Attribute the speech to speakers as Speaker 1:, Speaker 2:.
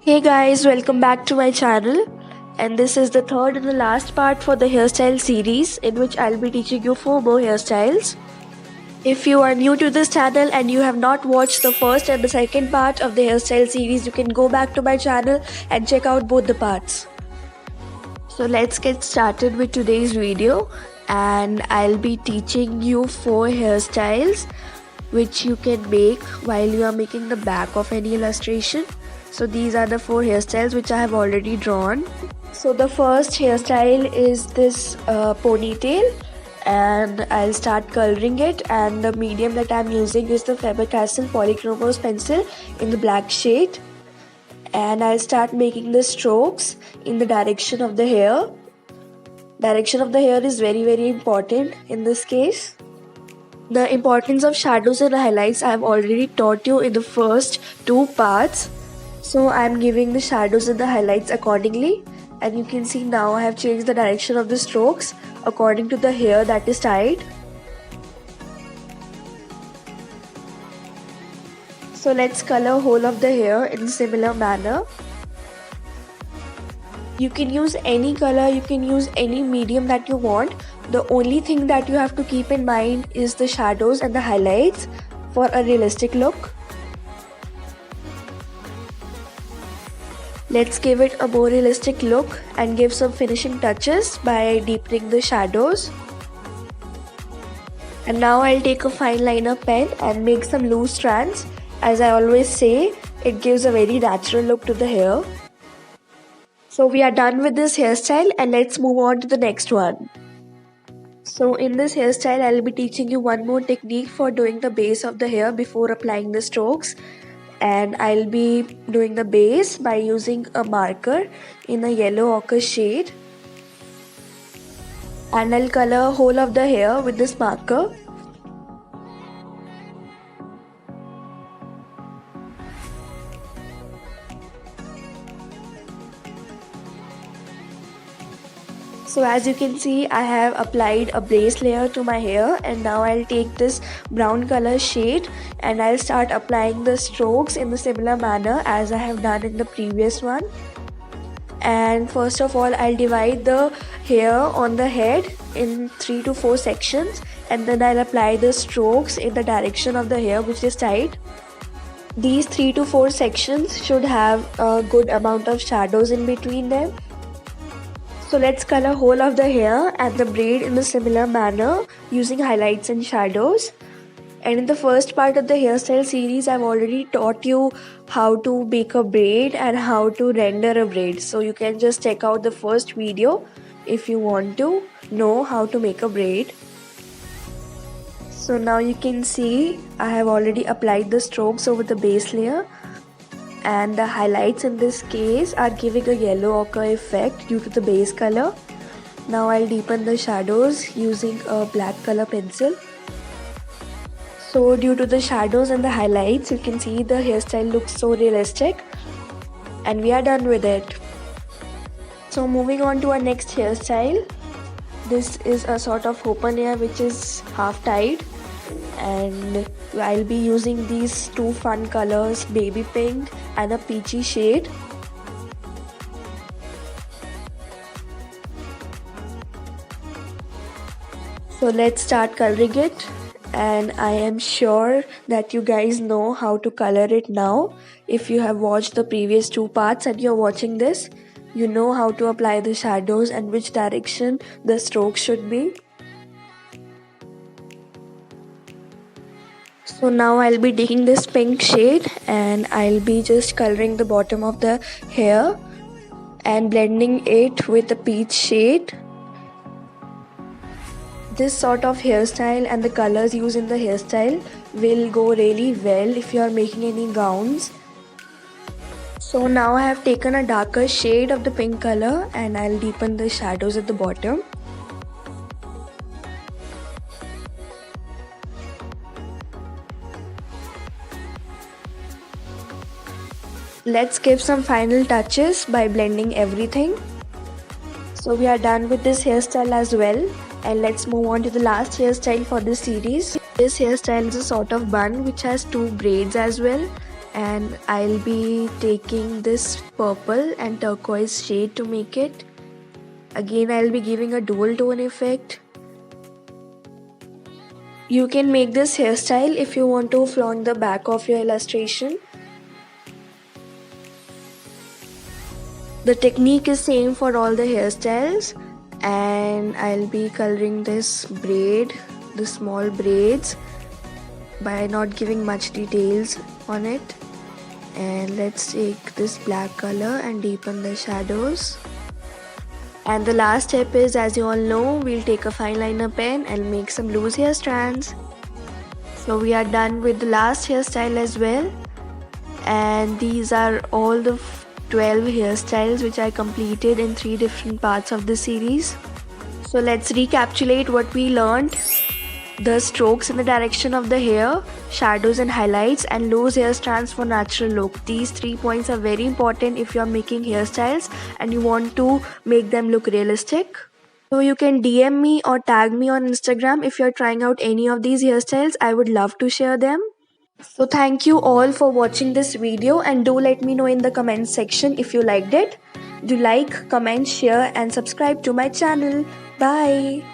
Speaker 1: Hey guys, welcome back to my channel. And this is the third and the last part for the hairstyle series in which I'll be teaching you 4 more hairstyles. If you are new to this channel and you have not watched the first and the second part of the hairstyle series, you can go back to my channel and check out both the parts. So let's get started with today's video, and I'll be teaching you 4 hairstyles which you can make while you are making the back of any illustration. So these are the 4 hairstyles which I have already drawn. So the first hairstyle is this ponytail, and I'll start coloring it, and the medium that I'm using is the Faber-Castell Polychromos pencil in the black shade. And I'll start making the strokes in the direction of the hair. Direction of the hair is very important in this case. The importance of shadows and highlights I have already taught you in the first 2 parts. So I am giving the shadows and the highlights accordingly, and you can see now I have changed the direction of the strokes according to the hair that is tied. So let's color whole of the hair in similar manner. You can use any color, you can use any medium that you want. The only thing that you have to keep in mind is the shadows and the highlights for a realistic look. Let's give it a more realistic look and give some finishing touches by deepening the shadows. And now I'll take a fine liner pen and make some loose strands. As I always say, it gives a very natural look to the hair. So we are done with this hairstyle, and let's move on to the next one. So in this hairstyle, I'll be teaching you one more technique for doing the base of the hair before applying the strokes. And I'll be doing the base by using a marker in a yellow ochre shade, and I'll color whole of the hair with this marker. So as you can see, I have applied a base layer to my hair, and now I'll take this brown color shade and I'll start applying the strokes in the similar manner as I have done in the previous one. And first of all, I'll divide the hair on the head in 3 to 4 sections, and then I'll apply the strokes in the direction of the hair which is tied. These 3 to 4 sections should have a good amount of shadows in between them. So let's color whole of the hair and the braid in the similar manner using highlights and shadows. And in the first part of the hairstyle series, I've already taught you how to make a braid and how to render a braid. So you can just check out the first video if you want to know how to make a braid. So now you can see I have already applied the strokes over the base layer, and the highlights in this case are giving a yellow ochre effect due to the base color. Now I'll deepen the shadows using a black color pencil. So due to the shadows and the highlights, you can see the hairstyle looks so realistic, and we are done with it. So moving on to our next hairstyle. This is a sort of open hair which is half tied, and I'll be using these 2 fun colors, baby pink and a peachy shade. So let's start coloring it, and I am sure that you guys know how to color it now. If you have watched the previous 2 parts and you're watching this, you know how to apply the shadows and which direction the strokes should be. So now I'll be taking this pink shade and I'll be just coloring the bottom of the hair and blending it with the peach shade. This sort of hairstyle and the colors used in the hairstyle will go really well if you are making any gowns. So now I have taken a darker shade of the pink color and I'll deepen the shadows at the bottom. Let's give some final touches by blending everything. So we are done with this hairstyle as well, and let's move on to the last hairstyle for this series. This hairstyle is a sort of bun which has 2 braids as well, and I'll be taking this purple and turquoise shade to make it. Again, I'll be giving a dual tone effect. You can make this hairstyle if you want to flaunt the back of your illustration. The technique is same for all the hairstyles, and I'll be coloring this braid, the small braids, by not giving much details on it. And let's take this black color and deepen the shadows. And the last step is, as you all know, we'll take a fine liner pen and make some loose hair strands. So we are done with the last hairstyle as well, and these are all the 12 hairstyles which I completed in 3 different parts of the series. So let's recapitulate what we learned. The strokes in the direction of the hair, shadows and highlights, and loose hair strands for natural look. These 3 points are very important if you are making hairstyles and you want to make them look realistic. So you can DM me or tag me on Instagram if you're trying out any of these hairstyles. I would love to share them. So thank you all for watching this video, and do let me know in the comment section if you liked it. Do like, comment, share and subscribe to my channel. Bye.